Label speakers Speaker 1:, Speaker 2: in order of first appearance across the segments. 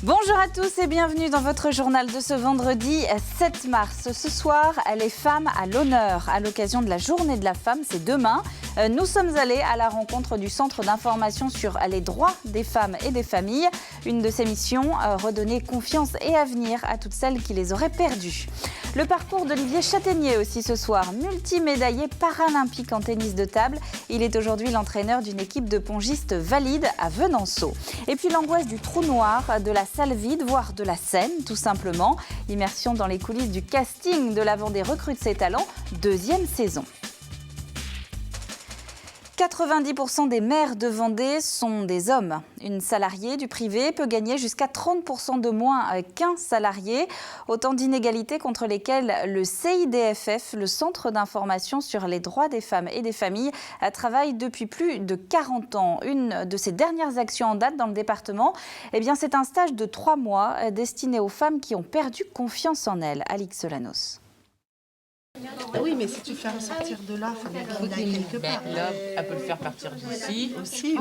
Speaker 1: Bonjour à tous et bienvenue dans votre journal de ce vendredi 7 mars. Ce soir, les femmes à l'honneur. À l'occasion de la Journée de la femme, c'est demain. Nous sommes allés à la rencontre du Centre d'information sur les droits des femmes et des familles. Une de ses missions, redonner confiance et avenir à toutes celles qui les auraient perdues. Le parcours d'Olivier Châtaignier aussi ce soir, multimédaillé paralympique en tennis de table. Il est aujourd'hui l'entraîneur d'une équipe de pongistes valides à Venanceau. Et puis l'angoisse du trou noir, de la salle vide, voire de la scène, tout simplement. Immersion dans les coulisses du casting de la Vendée recrute ses talents, deuxième saison. 90% des maires de Vendée sont des hommes. Une salariée du privé peut gagner jusqu'à 30% de moins qu'un salarié. Autant d'inégalités contre lesquelles le CIDFF, le Centre d'information sur les droits des femmes et des familles, travaille depuis plus de 40 ans. Une de ses dernières actions en date dans le département, c'est un stage de 3 mois destiné aux femmes qui ont perdu confiance en elles. Alix Solanos.
Speaker 2: Oui, mais si tu fais sortir de là, il faut bien qu'il aille quelque part.
Speaker 3: Là, elle peut le faire partir d'ici
Speaker 2: aussi.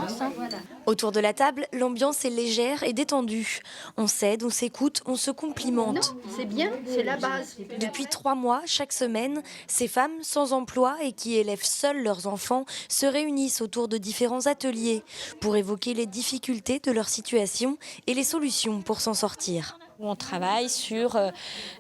Speaker 4: Autour de la table, l'ambiance est légère et détendue. On s'aide, on s'écoute, on se complimente.
Speaker 5: Non, c'est bien, c'est la base.
Speaker 4: Depuis 3 mois, chaque semaine, ces femmes sans emploi et qui élèvent seules leurs enfants se réunissent autour de différents ateliers pour évoquer les difficultés de leur situation et les solutions pour s'en sortir.
Speaker 6: On travaille sur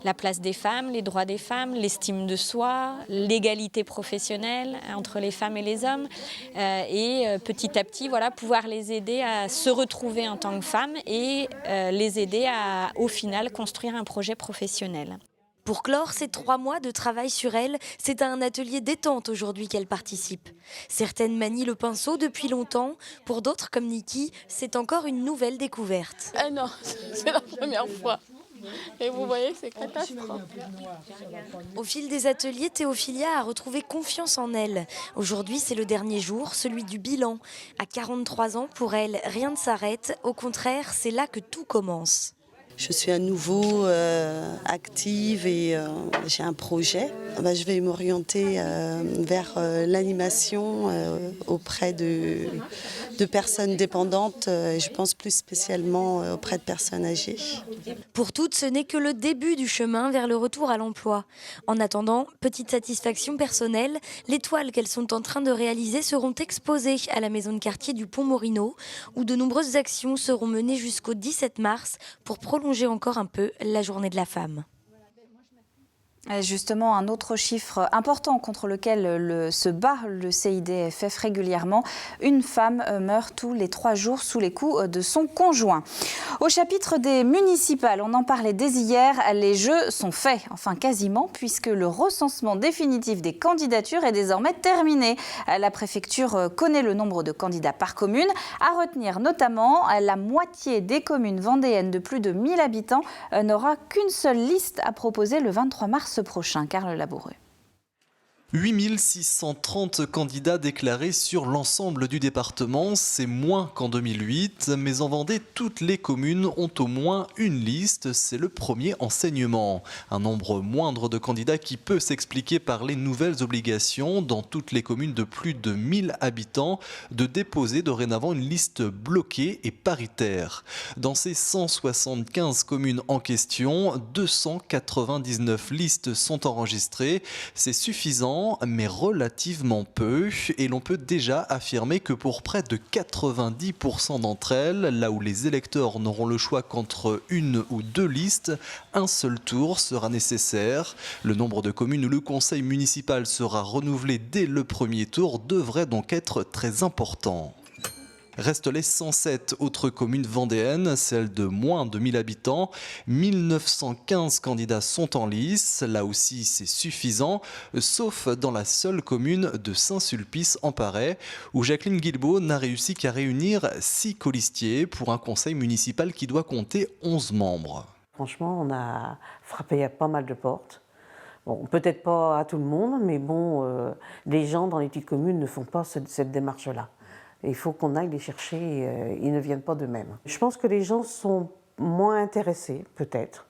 Speaker 6: la place des femmes, les droits des femmes, l'estime de soi, l'égalité professionnelle entre les femmes et les hommes. Et petit à petit, pouvoir les aider à se retrouver en tant que femmes et les aider à, au final, construire un projet professionnel.
Speaker 4: Pour clore ces 3 mois de travail sur elle, c'est à un atelier détente aujourd'hui qu'elle participe. Certaines manient le pinceau depuis longtemps, pour d'autres comme Niki, c'est encore une nouvelle découverte.
Speaker 7: Ah non, c'est la première fois. Et vous voyez, c'est catastrophe.
Speaker 4: Au fil des ateliers, Théophilia a retrouvé confiance en elle. Aujourd'hui, c'est le dernier jour, celui du bilan. À 43 ans, pour elle, rien ne s'arrête. Au contraire, c'est là que tout commence.
Speaker 2: Je suis à nouveau active et j'ai un projet. Je vais m'orienter vers l'animation auprès de personnes dépendantes, je pense plus spécialement auprès de personnes âgées.
Speaker 4: Pour toutes, ce n'est que le début du chemin vers le retour à l'emploi. En attendant, petite satisfaction personnelle, les toiles qu'elles sont en train de réaliser seront exposées à la maison de quartier du Pont-Morino, où de nombreuses actions seront menées jusqu'au 17 mars pour prolonger encore un peu la journée de la femme.
Speaker 1: Justement, un autre chiffre important contre lequel se bat le CIDFF régulièrement, une femme meurt tous les 3 jours sous les coups de son conjoint. Au chapitre des municipales, on en parlait dès hier, les jeux sont faits, enfin quasiment, puisque le recensement définitif des candidatures est désormais terminé. La préfecture connaît le nombre de candidats par commune. À retenir notamment, la moitié des communes vendéennes de plus de 1000 habitants n'aura qu'une seule liste à proposer le 23 mars prochain. Carl Laboureux.
Speaker 8: 8630 candidats déclarés sur l'ensemble du département, c'est moins qu'en 2008, mais en Vendée, toutes les communes ont au moins une liste, c'est le premier enseignement. Un nombre moindre de candidats qui peut s'expliquer par les nouvelles obligations dans toutes les communes de plus de 1000 habitants de déposer dorénavant une liste bloquée et paritaire. Dans ces 175 communes en question, 299 listes sont enregistrées, c'est suffisant mais relativement peu, et l'on peut déjà affirmer que pour près de 90% d'entre elles, là où les électeurs n'auront le choix qu'entre une ou 2 listes, un seul tour sera nécessaire. Le nombre de communes où le conseil municipal sera renouvelé dès le premier tour devrait donc être très important. Restent les 107 autres communes vendéennes, celles de moins de 1000 habitants. 1915 candidats sont en lice, là aussi c'est suffisant, sauf dans la seule commune de Saint-Sulpice-en-Parais, où Jacqueline Guilbault n'a réussi qu'à réunir 6 colistiers pour un conseil municipal qui doit compter 11 membres.
Speaker 9: Franchement, on a frappé à pas mal de portes. Bon, peut-être pas à tout le monde, mais bon, les gens dans les petites communes ne font pas cette démarche-là. Il faut qu'on aille les chercher, ils ne viennent pas d'eux-mêmes. Je pense que les gens sont moins intéressés, peut-être.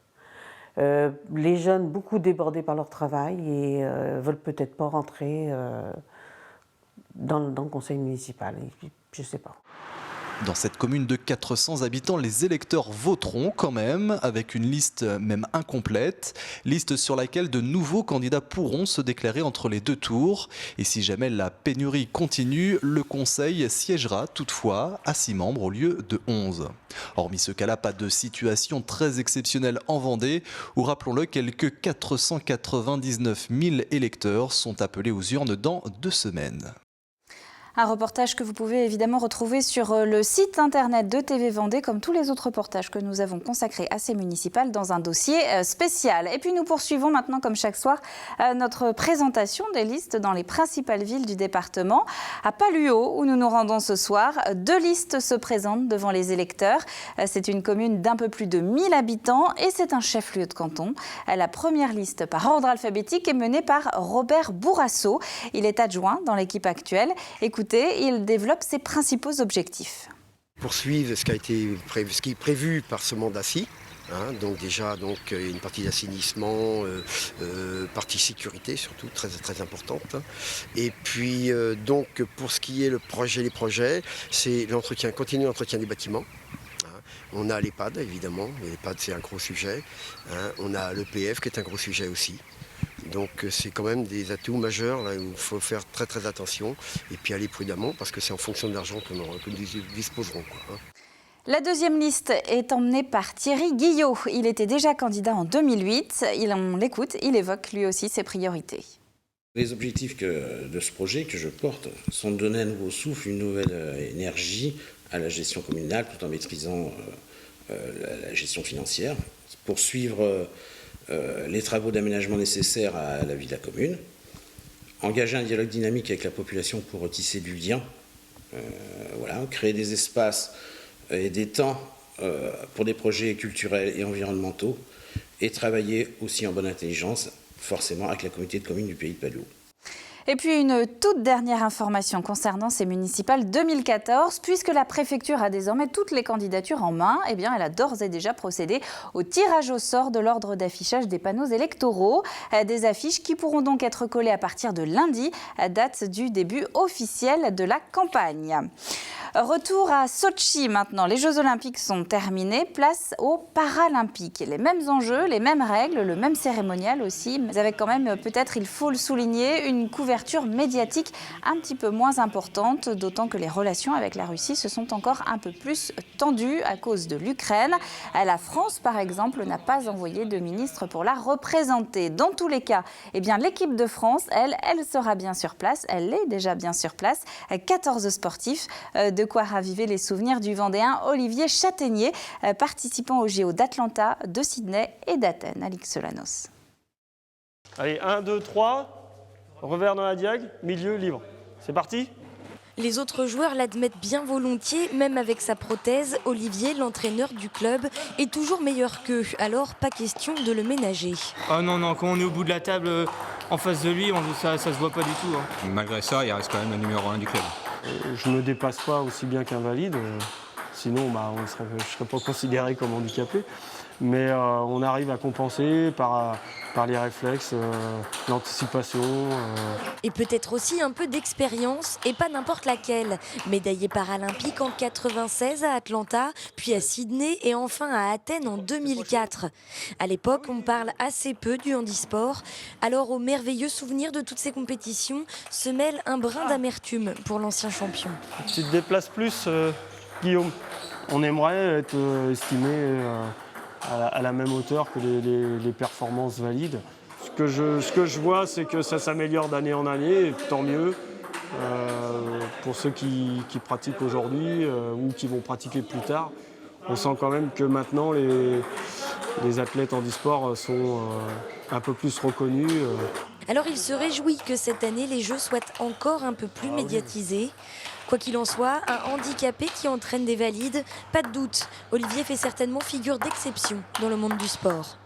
Speaker 9: Les jeunes, beaucoup débordés par leur travail et veulent peut-être pas rentrer dans le conseil municipal. Je ne sais pas.
Speaker 8: Dans cette commune de 400 habitants, les électeurs voteront quand même, avec une liste même incomplète. Liste sur laquelle de nouveaux candidats pourront se déclarer entre les 2 tours. Et si jamais la pénurie continue, le conseil siégera toutefois à 6 membres au lieu de 11. Hormis ce cas-là, pas de situation très exceptionnelle en Vendée, où, rappelons-le, quelques 499 000 électeurs sont appelés aux urnes dans 2 semaines.
Speaker 1: Un reportage que vous pouvez évidemment retrouver sur le site internet de TV Vendée, comme tous les autres reportages que nous avons consacrés à ces municipales dans un dossier spécial. Et puis nous poursuivons maintenant, comme chaque soir, notre présentation des listes dans les principales villes du département. À Palluau, où nous nous rendons ce soir, 2 listes se présentent devant les électeurs. C'est une commune d'un peu plus de 1000 habitants et c'est un chef-lieu de canton. La première liste par ordre alphabétique est menée par Robert Bourrasso. Il est adjoint dans l'équipe actuelle. Écoutez, il développe ses principaux objectifs.
Speaker 10: Poursuivre ce qui est prévu par ce mandat-ci. Donc déjà une partie d'assainissement, partie sécurité surtout, très, très importante. Et puis donc pour ce qui est les projets, c'est continuer l'entretien des bâtiments. On a l'EHPAD évidemment, l'EHPAD c'est un gros sujet. On a l'EPF qui est un gros sujet aussi. Donc c'est quand même des atouts majeurs là, où il faut faire très très attention et puis aller prudemment parce que c'est en fonction de l'argent que nous disposerons.
Speaker 1: La deuxième liste est emmenée par Thierry Guillot. Il était déjà candidat en 2008. On l'écoute, il évoque lui aussi ses priorités.
Speaker 11: Les objectifs de ce projet que je porte sont de donner un nouveau souffle, une nouvelle énergie à la gestion communale tout en maîtrisant la gestion financière, poursuivre les travaux d'aménagement nécessaires à la vie de la commune, engager un dialogue dynamique avec la population pour retisser du lien, créer des espaces et des temps pour des projets culturels et environnementaux, et travailler aussi en bonne intelligence, forcément avec la communauté de communes du pays de Palluau.
Speaker 1: Et puis une toute dernière information concernant ces municipales 2014, puisque la préfecture a désormais toutes les candidatures en main, elle a d'ores et déjà procédé au tirage au sort de l'ordre d'affichage des panneaux électoraux. Des affiches qui pourront donc être collées à partir de lundi, date du début officiel de la campagne. Retour à Sotchi maintenant. Les Jeux Olympiques sont terminés. Place aux Paralympiques. Les mêmes enjeux, les mêmes règles, le même cérémonial aussi, mais avec quand même, peut-être, il faut le souligner, une couverture médiatique un petit peu moins importante, d'autant que les relations avec la Russie se sont encore un peu plus tendues à cause de l'Ukraine. La France, par exemple, n'a pas envoyé de ministre pour la représenter. Dans tous les cas, l'équipe de France, elle sera bien sur place. Elle est déjà bien sur place. 14 sportifs, de quoi raviver les souvenirs du Vendéen Olivier Châtaignier, participant aux JO d'Atlanta, de Sydney et d'Athènes. Alix Solanos.
Speaker 12: Allez, 1, 2, 3, revers dans la diag, milieu libre. C'est parti ?
Speaker 4: Les autres joueurs l'admettent bien volontiers, même avec sa prothèse, Olivier, l'entraîneur du club, est toujours meilleur qu'eux, alors pas question de le ménager.
Speaker 13: Oh non, quand on est au bout de la table, en face de lui, ça se voit pas du tout.
Speaker 14: Malgré ça, il reste quand même le numéro 1 du club.
Speaker 12: Je ne me dépasse pas aussi bien qu'un valide, sinon je ne serais pas considéré comme handicapé. Mais on arrive à compenser par les réflexes, l'anticipation.
Speaker 4: Et peut-être aussi un peu d'expérience, et pas n'importe laquelle. Médaillé paralympique en 96 à Atlanta, puis à Sydney et enfin à Athènes en 2004. À l'époque, on parle assez peu du handisport. Alors au merveilleux souvenir de toutes ces compétitions se mêle un brin d'amertume pour l'ancien champion.
Speaker 12: Tu te déplaces plus, Guillaume. On aimerait être estimé à la même hauteur que les performances valides. Ce que je vois, c'est que ça s'améliore d'année en année, et tant mieux pour ceux qui pratiquent aujourd'hui ou qui vont pratiquer plus tard. On sent quand même que maintenant les athlètes handisport sont un peu plus reconnus.
Speaker 4: Alors il se réjouit que cette année les Jeux soient encore un peu plus médiatisés. Quoi qu'il en soit, un handicapé qui entraîne des valides, pas de doute, Olivier fait certainement figure d'exception dans le monde du sport.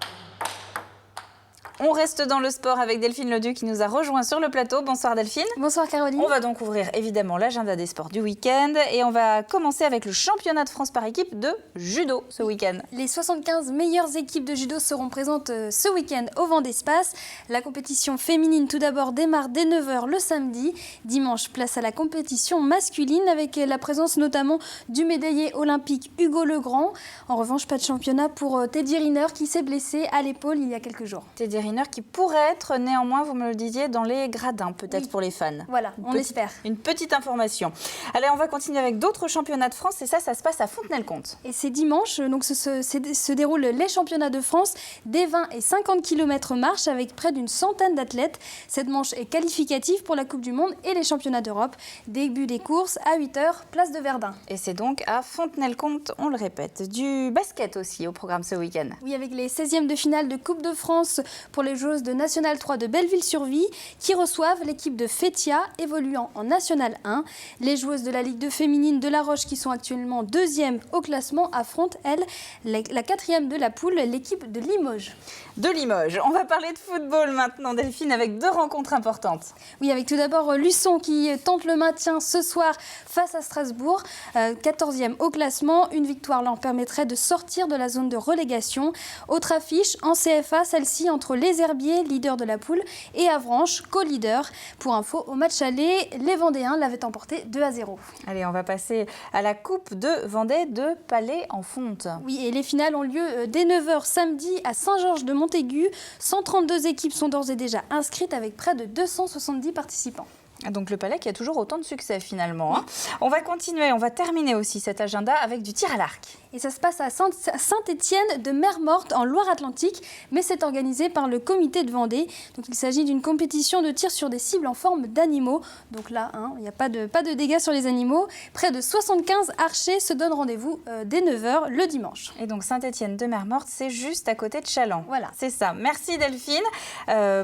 Speaker 1: On reste dans le sport avec Delphine Leduc qui nous a rejoint sur le plateau. Bonsoir Delphine.
Speaker 15: Bonsoir Caroline.
Speaker 1: On va donc ouvrir évidemment l'agenda des sports du week-end et on va commencer avec le championnat de France par équipe de judo ce week-end.
Speaker 15: Les 75 meilleures équipes de judo seront présentes ce week-end au Vendée Space. La compétition féminine tout d'abord démarre dès 9h le samedi. Dimanche, place à la compétition masculine avec la présence notamment du médaillé olympique Hugo Legrand. En revanche, pas de championnat pour Teddy Riner qui s'est blessé à l'épaule il y a quelques jours.
Speaker 1: Teddy Riner qui pourrait être néanmoins, vous me le disiez, dans les gradins peut-être pour les fans.
Speaker 15: Voilà, on espère.
Speaker 1: Une petite information. Allez, on va continuer avec d'autres championnats de France et ça se passe à Fontenay-le-Comte.
Speaker 15: Et c'est dimanche, donc se déroulent les championnats de France des 20 et 50 km marche avec près d'une centaine d'athlètes. Cette manche est qualificative pour la Coupe du Monde et les championnats d'Europe. Début des courses à 8h, place de Verdun.
Speaker 1: Et c'est donc à Fontenay-le-Comte, on le répète. Du basket aussi au programme ce week-end.
Speaker 15: Oui, avec les 16e de finale de Coupe de France pour les joueuses de National 3 de Belleville-sur-Vie qui reçoivent l'équipe de Fétia évoluant en National 1. Les joueuses de la Ligue 2 féminine de La Roche qui sont actuellement 2e au classement affrontent, elles, la 4e de la poule, l'équipe de Limoges.
Speaker 1: De Limoges. On va parler de football maintenant, Delphine, avec 2 rencontres importantes.
Speaker 15: Oui, avec tout d'abord Luçon qui tente le maintien ce soir face à Strasbourg, 14e au classement. Une victoire leur permettrait de sortir de la zone de relégation. Autre affiche en CFA, celle-ci entre les Herbiers, leader de la poule, et Avranches, co-leader. Pour info, au match aller, les Vendéens l'avaient emporté 2-0.
Speaker 1: Allez, on va passer à la Coupe de Vendée de Palais-en-Fonte.
Speaker 15: Oui, et les finales ont lieu dès 9h samedi à Saint-Georges-de-Montaigu. 132 équipes sont d'ores et déjà inscrites avec près de 270 participants.
Speaker 1: Donc le Palais qui a toujours autant de succès finalement. Hein. On va continuer, on va terminer aussi cet agenda avec du tir à l'arc.
Speaker 15: Et ça se passe à Saint-Étienne de Mer-Morte en Loire-Atlantique, mais c'est organisé par le comité de Vendée. Donc il s'agit d'une compétition de tir sur des cibles en forme d'animaux. Donc là, il n'y a pas de dégâts sur les animaux. Près de 75 archers se donnent rendez-vous dès 9h le dimanche.
Speaker 1: Et donc Saint-Étienne de Mer-Morte, c'est juste à côté de Challans.
Speaker 15: Voilà.
Speaker 1: C'est ça. Merci Delphine.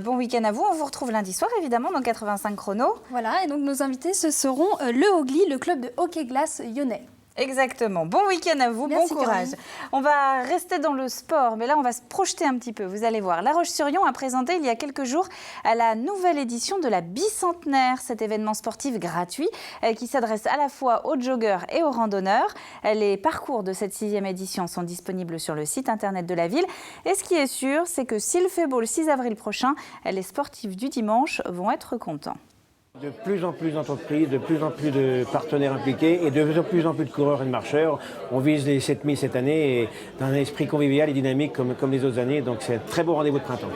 Speaker 1: Bon week-end à vous. On vous retrouve lundi soir évidemment dans 85 chrono.
Speaker 15: Voilà, et donc nos invités, ce seront le Hogli, le club de hockey-glace lyonnais.
Speaker 1: Exactement. Bon week-end à vous,
Speaker 15: Merci,
Speaker 1: bon courage.
Speaker 15: Caroline.
Speaker 1: On va rester dans le sport, mais là, on va se projeter un petit peu. Vous allez voir. La Roche-sur-Yon a présenté il y a quelques jours la nouvelle édition de la bicentenaire, cet événement sportif gratuit qui s'adresse à la fois aux joggeurs et aux randonneurs. Les parcours de cette 6e édition sont disponibles sur le site internet de la ville. Et ce qui est sûr, c'est que s'il fait beau le 6 avril prochain, les sportifs du dimanche vont être contents.
Speaker 16: De plus en plus d'entreprises, de plus en plus de partenaires impliqués et de plus en plus de coureurs et de marcheurs. On vise les 7000 cette année et dans un esprit convivial et dynamique comme les autres années. Donc c'est un très beau rendez-vous de printemps.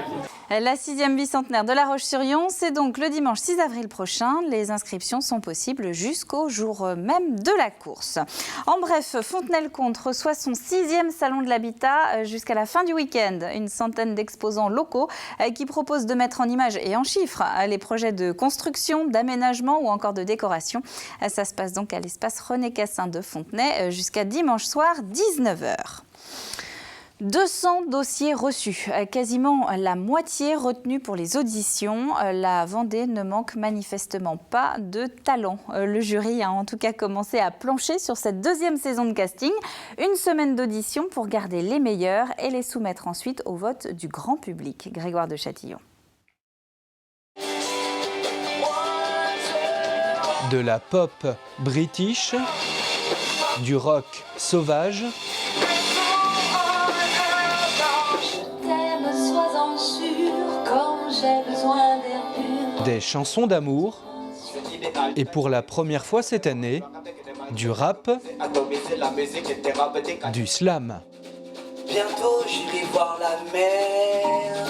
Speaker 1: La 6e bicentenaire de La Roche-sur-Yon, c'est donc le dimanche 6 avril prochain. Les inscriptions sont possibles jusqu'au jour même de la course. En bref, Fontenay-le-Comte reçoit son 6e salon de l'habitat jusqu'à la fin du week-end. Une centaine d'exposants locaux qui proposent de mettre en images et en chiffres les projets de construction, d'aménagement ou encore de décoration. Ça se passe donc à l'espace René Cassin de Fontenay jusqu'à dimanche soir 19h. 200 dossiers reçus, quasiment la moitié retenus pour les auditions. La Vendée ne manque manifestement pas de talent. Le jury a en tout cas commencé à plancher sur cette 2e saison de casting. Une semaine d'audition pour garder les meilleurs et les soumettre ensuite au vote du grand public. Grégoire de Châtillon.
Speaker 17: De la pop british, du rock sauvage, des chansons d'amour et pour la première fois cette année, du rap, du slam.
Speaker 18: Bientôt j'irai voir la mer.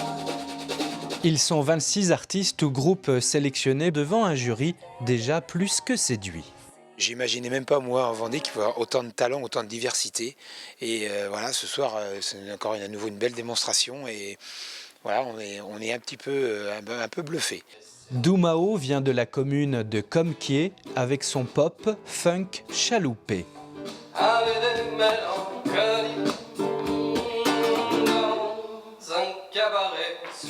Speaker 17: Ils sont 26 artistes ou groupes sélectionnés devant un jury déjà plus que séduit.
Speaker 19: J'imaginais même pas, moi, en Vendée, qu'il pouvait y avoir autant de talent, autant de diversité. Et voilà, ce soir, c'est encore à nouveau une belle démonstration. Et voilà, on est un petit peu, un peu bluffé.
Speaker 17: Doumao vient de la commune de Comquier avec son pop funk chaloupé.
Speaker 18: Avec des mélancolies dans un cabaret sous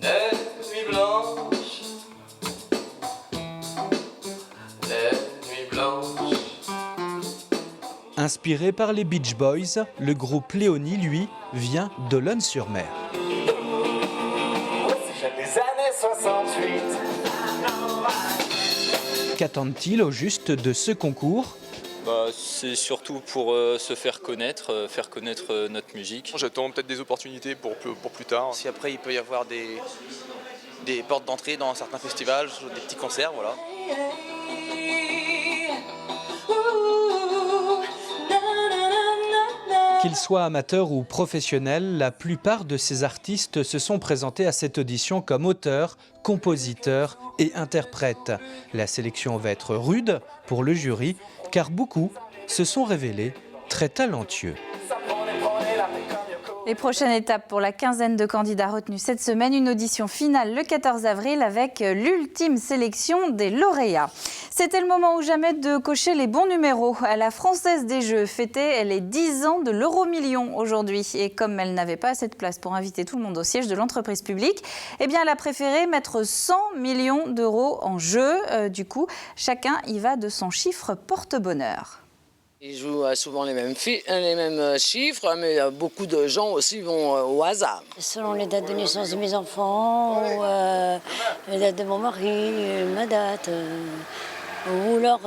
Speaker 18: des nuits blanches, des nuits blanches.
Speaker 17: Inspiré par les Beach Boys, le groupe Léonie, lui, vient d'Olonne-sur-Mer.
Speaker 20: les années 68.
Speaker 17: Qu'attendent-ils au juste de ce concours ?
Speaker 21: C'est surtout pour se faire connaître notre musique.
Speaker 22: J'attends peut-être des opportunités pour plus tard.
Speaker 23: Si après il peut y avoir des portes d'entrée dans certains festivals, des petits concerts, voilà.
Speaker 17: Qu'ils soient amateurs ou professionnels, la plupart de ces artistes se sont présentés à cette audition comme auteurs, compositeurs et interprètes. La sélection va être rude pour le jury, car beaucoup se sont révélés très talentueux.
Speaker 1: Et prochaine étape pour la quinzaine de candidats retenus cette semaine, une audition finale le 14 avril avec l'ultime sélection des lauréats. C'était le moment ou jamais de cocher les bons numéros. La Française des Jeux fêtait les 10 ans de l'euro-million aujourd'hui. Et comme elle n'avait pas assez de place pour inviter tout le monde au siège de l'entreprise publique, eh bien, elle a préféré mettre 100 millions d'euros en jeu. Du coup, chacun y va de son chiffre porte-bonheur.
Speaker 24: Ils jouent souvent les mêmes chiffres, mais beaucoup de gens aussi vont au hasard.
Speaker 25: Selon les dates de naissance de mes enfants, ou les dates de mon mari, ma date, ou leur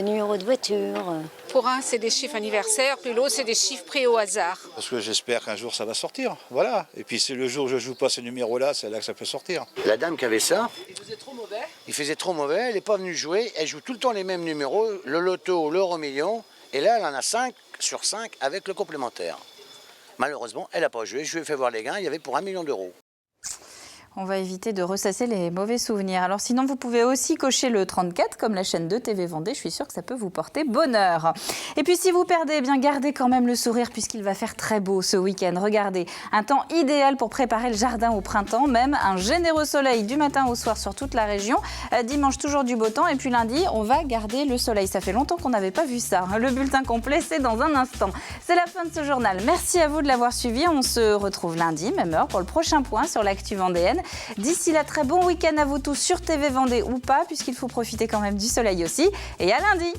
Speaker 25: numéro de voiture.
Speaker 26: Pour un, c'est des chiffres anniversaires, puis l'autre, c'est des chiffres pris au hasard.
Speaker 27: Parce que j'espère qu'un jour ça va sortir, voilà. Et puis c'est le jour où je joue pas ce numéro-là, c'est là que ça peut sortir.
Speaker 28: La dame qui avait ça,
Speaker 24: il faisait trop mauvais.
Speaker 28: Il faisait trop mauvais, elle n'est pas venue jouer, elle joue tout le temps les mêmes numéros, le loto, l'euro-million. Et là, elle en a 5 sur 5 avec le complémentaire. Malheureusement, elle n'a pas joué. Je lui ai fait voir les gains, il y avait pour 1 million d'euros.
Speaker 1: On va éviter de ressasser les mauvais souvenirs. Alors sinon, vous pouvez aussi cocher le 34 comme la chaîne 2 TV Vendée. Je suis sûre que ça peut vous porter bonheur. Et puis si vous perdez, eh bien gardez quand même le sourire puisqu'il va faire très beau ce week-end. Regardez, un temps idéal pour préparer le jardin au printemps. Même un généreux soleil du matin au soir sur toute la région. Dimanche, toujours du beau temps. Et puis lundi, on va garder le soleil. Ça fait longtemps qu'on n'avait pas vu ça. Le bulletin complet, c'est dans un instant. C'est la fin de ce journal. Merci à vous de l'avoir suivi. On se retrouve lundi, même heure, pour le prochain point sur l'actu vendéenne. D'ici là, très bon week-end à vous tous sur TV Vendée ou pas, puisqu'il faut profiter quand même du soleil aussi. Et à lundi!